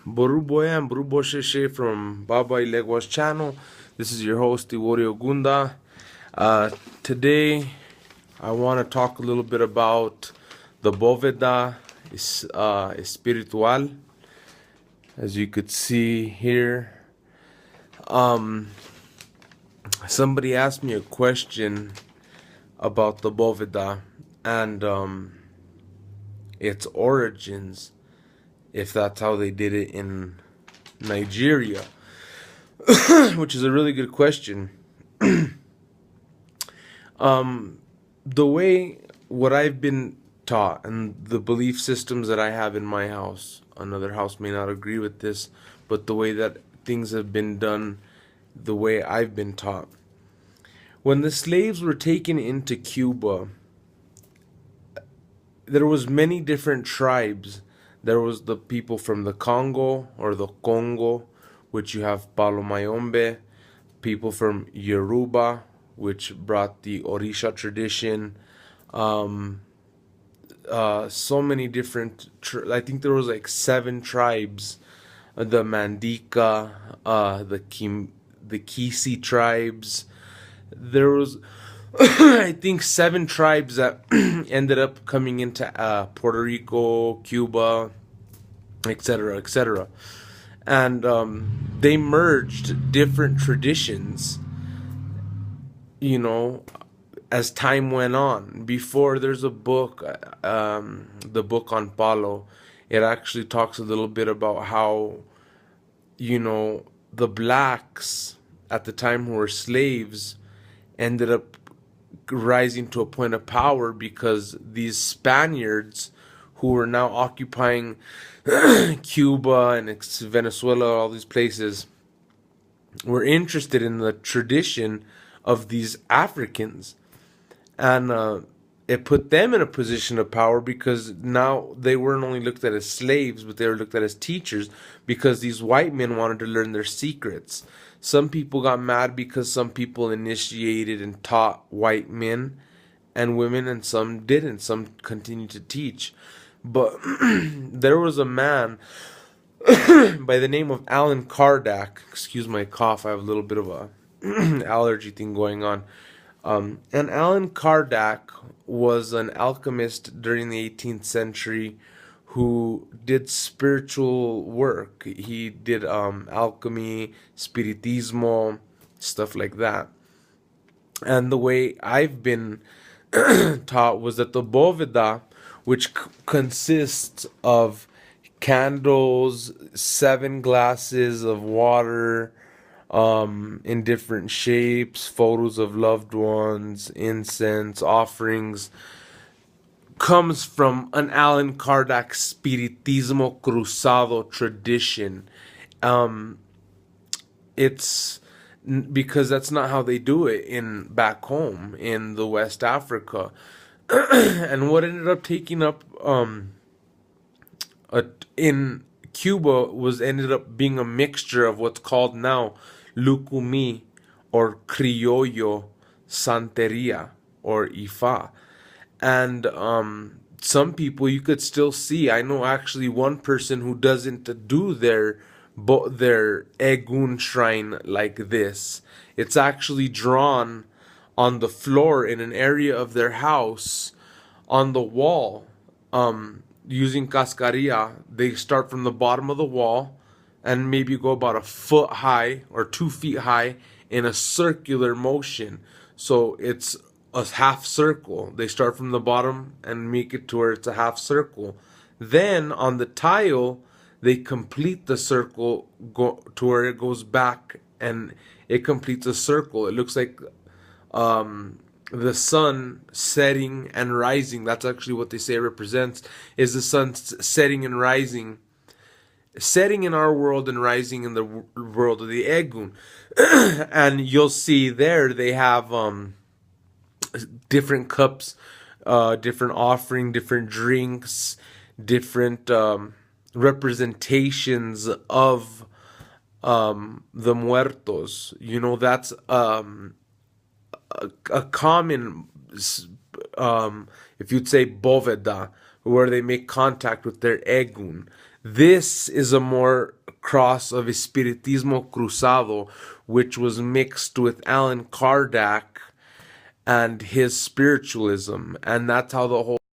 Boruboya and Borubosheshe from Baba Ilegwa's channel. This is your host, Iworio Gunda. Today, I want to talk a little bit about the Bóveda Espiritual. As you could see here, somebody asked me a question about the Bóveda and its origins, if that's how they did it in Nigeria, which is a really good question. The way what I've been taught and the belief systems that I have in my house, another house may not agree with this, but the way that things have been done, the way I've been taught. When the slaves were taken into Cuba, there was many different tribes. There was the people from the Congo or the Congo, which you have Palomayombe, people from Yoruba, which brought the Orisha tradition. So many different, I think there was like 7 tribes, the Mandika, the Kisi tribes. There was I think 7 tribes that ended up coming into Puerto Rico, Cuba, etc., etc. And they merged different traditions, as time went on. Before, there's a book, the book on Palo. It actually talks a little bit about how, the blacks at the time who were slaves ended up rising to a point of power because these Spaniards who were now occupying Cuba and Venezuela, all these places, were interested in the tradition of these Africans. And it put them in a position of power because now they weren't only looked at as slaves, but they were looked at as teachers because these white men wanted to learn their secrets. Some people got mad because some people initiated and taught white men and women, and some didn't. Some continued to teach. But there was a man by the name of Kardac. Excuse my cough, I have a little bit of a allergy thing going on. And Kardac was an alchemist during the 18th century who did spiritual work. He did alchemy, Spiritismo, stuff like that. And the way I've been taught was that the Bóveda, which consists of candles, 7 glasses of water, in different shapes, photos of loved ones, incense, offerings, comes from an Allan Kardac Spiritismo Cruzado tradition. It's because that's not how they do it in back home in the West Africa. And what ended up taking up in Cuba was ended up being a mixture of what's called now Lucumi or Criollo Santeria or Ifa. And some people you could still see. I know actually one person who doesn't do their Eggun shrine like this. It's actually drawn on the floor in an area of their house on the wall. Using cascarilla, they start from the bottom of the wall and maybe go about a foot high or 2 feet high in a circular motion. So it's a half circle. They start from the bottom and make it to where it's a half circle. Then on the tile, they complete the circle to where it goes back and it completes a circle. It looks like the sun setting and rising. That's actually what they say it represents, is the sun setting and rising. Setting in our world and rising in the world of the Eggun. And you'll see there they have different cups, different offering, different drinks, different representations of the muertos. That's a common, if you'd say Bóveda, where they make contact with their Eggun. This is a more cross of Spiritismo Cruzado, which was mixed with Allan Kardac and his spiritualism, and that's how the whole